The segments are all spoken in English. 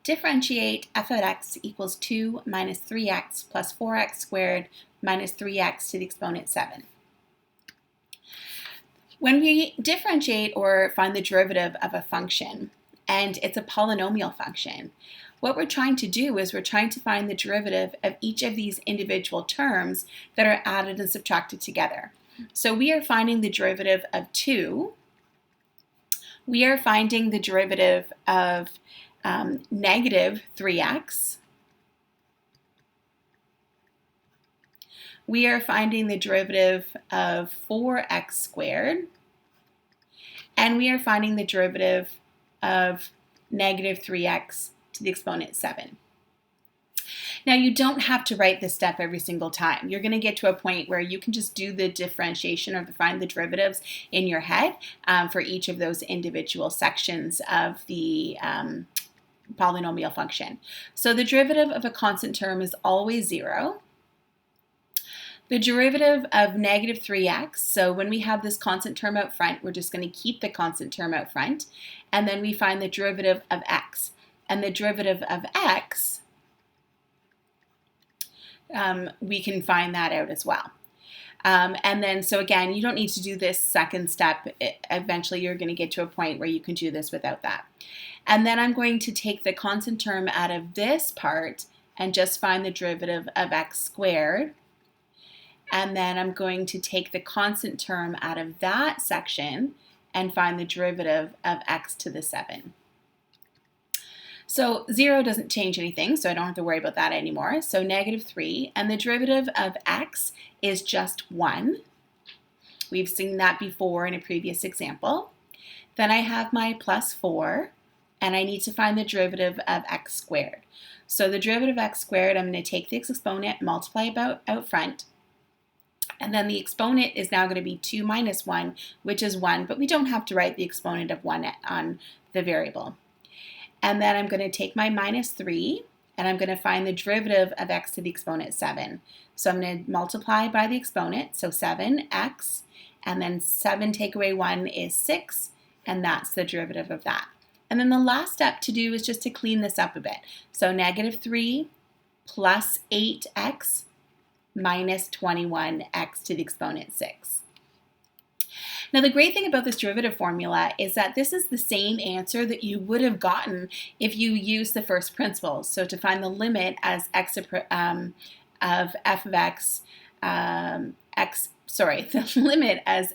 Differentiate f of x equals 2 minus 3x plus 4x squared minus 3x to the exponent 7. When we differentiate or find the derivative of a function, and it's a polynomial function, what we're trying to do is we're trying to find the derivative of each of these individual terms that are added and subtracted together. So we are finding the derivative of 2. We are finding the derivative of negative 3x. We are finding the derivative of 4x squared. And we are finding the derivative of negative 3x to the exponent 7. Now, you don't have to write this step every single time. You're going to get to a point where you can just do the differentiation or find the derivatives in your head for each of those individual sections of the polynomial function. So the derivative of a constant term is always 0. The derivative of negative 3x, so when we have this constant term out front, we're just going to keep the constant term out front, and then we find the derivative of x. And the derivative of x, we can find that out as well. And then, so again, you don't need to do this second step. Eventually, you're going to get to a point where you can do this without that. And then I'm going to take the constant term out of this part and just find the derivative of x squared. And then I'm going to take the constant term out of that section and find the derivative of x to the 7. So 0 doesn't change anything, so I don't have to worry about that anymore. So negative 3, and the derivative of x is just 1. We've seen that before in a previous example. Then I have my plus 4, and I need to find the derivative of x squared. So the derivative of x squared, I'm going to take the exponent, multiply out front, and then the exponent is now going to be 2 minus 1, which is 1, but we don't have to write the exponent of 1 on the variable. And then I'm going to take my minus 3, and I'm going to find the derivative of x to the exponent 7. So I'm going to multiply by the exponent, so 7x, and then 7 take away 1 is 6, and that's the derivative of that. And then the last step to do is just to clean this up a bit. So negative 3 plus 8x minus 21x to the exponent 6. Now, the great thing about this derivative formula is that this is the same answer that you would have gotten if you used the first principles. So to find the limit as x of f of x, the limit as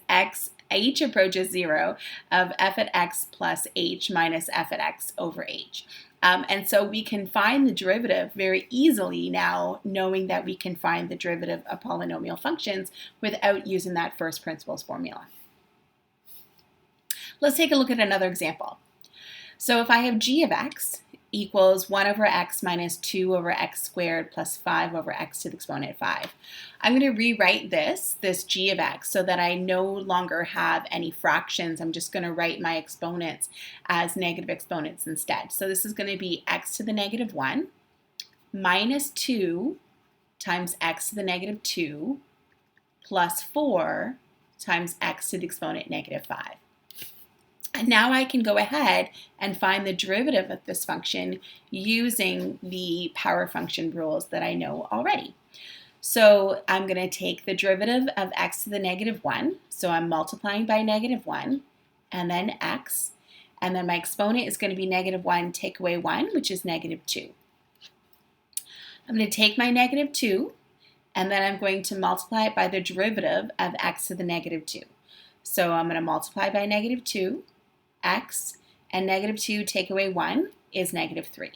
h approaches 0 of f at x plus h minus f at x over h. And so we can find the derivative very easily now, knowing that we can find the derivative of polynomial functions without using that first principles formula. Let's take a look at another example. So if I have g of x equals 1 over x minus 2 over x squared plus 5 over x to the exponent 5, I'm going to rewrite this g of x so that I no longer have any fractions. I'm just going to write my exponents as negative exponents instead. So this is going to be x to the negative 1 minus 2 times x to the negative 2 plus 4 times x to the exponent negative 5. And now I can go ahead and find the derivative of this function using the power function rules that I know already. So I'm going to take the derivative of x to the negative 1. So I'm multiplying by negative 1 and then x. And then my exponent is going to be negative 1 take away 1, which is negative 2. I'm going to take my negative 2 and then I'm going to multiply it by the derivative of x to the negative 2. So I'm going to multiply by negative 2. X, and negative 2 take away 1 is negative 3.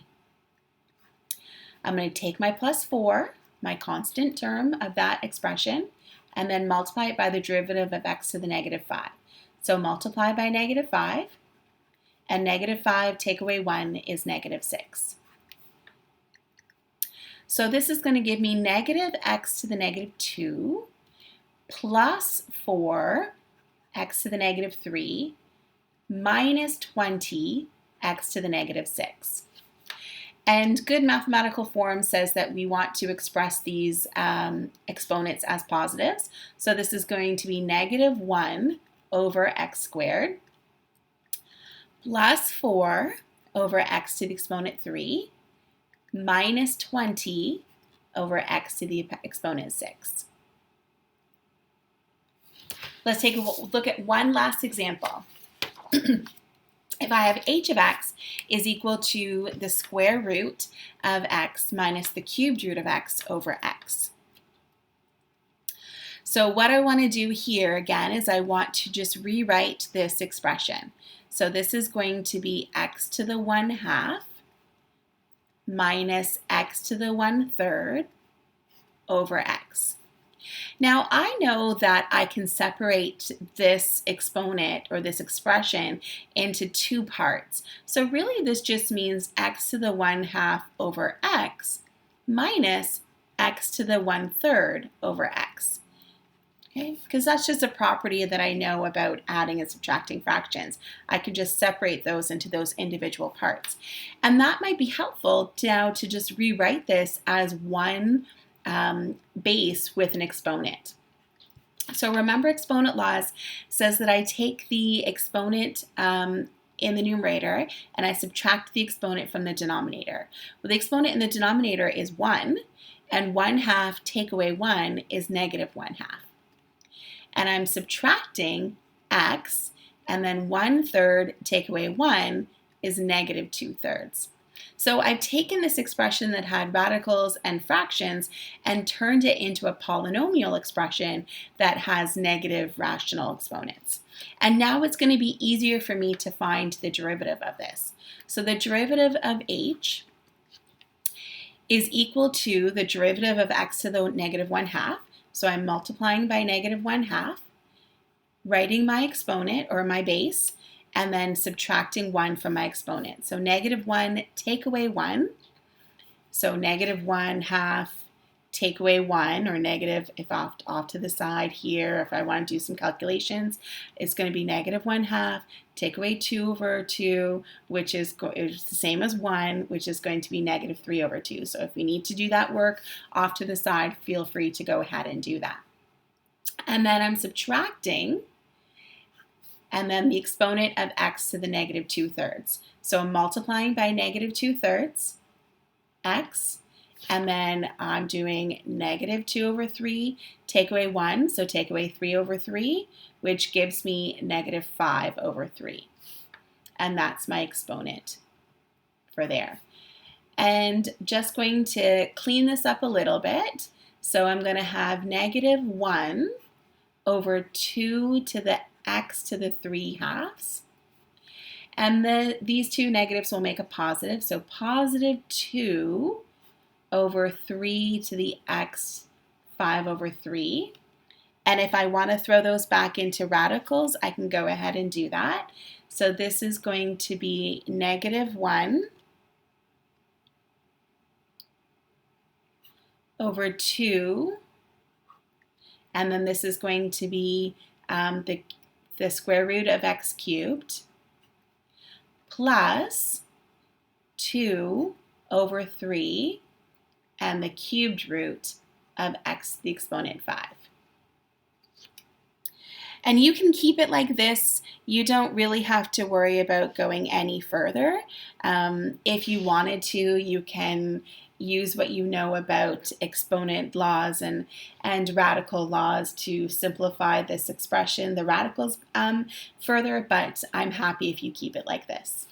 I'm going to take my plus 4, my constant term of that expression, and then multiply it by the derivative of x to the negative 5. So multiply by negative 5, and negative 5 take away 1 is negative 6. So this is going to give me negative x to the negative 2 plus 4 x to the negative 3 minus 20 x to the negative 6. And good mathematical form says that we want to express these exponents as positives. So this is going to be negative 1 over x squared plus 4 over x to the exponent 3 minus 20 over x to the exponent 6. Let's take a look at one last example. If I have h of x is equal to the square root of x minus the cubed root of x over x. So what I want to do here again is I want to just rewrite this expression. So this is going to be x to the 1/2 minus x to the 1/3 over x. Now I know that I can separate this exponent or this expression into two parts. So really this just means x to the 1/2 over x minus x to the 1/3 over x. Okay, because that's just a property that I know about adding and subtracting fractions. I can just separate those into those individual parts. And that might be helpful now to just rewrite this as one base with an exponent. So remember, exponent laws says that I take the exponent in the numerator and I subtract the exponent from the denominator. Well, the exponent in the denominator is 1, and 1/2 take away 1 is negative 1/2. And I'm subtracting x, and then 1/3 take away 1 is negative 2/3. So I've taken this expression that had radicals and fractions and turned it into a polynomial expression that has negative rational exponents. And now it's going to be easier for me to find the derivative of this. So the derivative of h is equal to the derivative of x to the negative 1/2. So I'm multiplying by negative 1/2, writing my exponent or my base, and then subtracting 1 from my exponent. So negative 1 take away 1. So negative 1/2 take away 1, or negative, if off to the side here, if I want to do some calculations, it's going to be negative 1/2 take away 2 over 2, which is the same as 1, which is going to be negative 3 over 2. So if we need to do that work off to the side, feel free to go ahead and do that. And then I'm subtracting, and then the exponent of x to the negative 2/3. So I'm multiplying by negative 2/3 x, and then I'm doing negative 2 over 3, take away 1, so take away 3 over 3, which gives me negative 5 over 3. And that's my exponent for there. And just going to clean this up a little bit. So I'm going to have negative 1 over 2 to the x to the 3/2. And these two negatives will make a positive. So positive 2 over 3 to the x 5 over 3. And if I want to throw those back into radicals, I can go ahead and do that. So this is going to be negative 1 over 2. And then this is going to be the square root of x cubed plus 2 over 3 and the cubed root of x to the exponent 5. And you can keep it like this. You don't really have to worry about going any further. If you wanted to, you can use what you know about exponent laws and radical laws to simplify this expression, the radicals, further, but I'm happy if you keep it like this.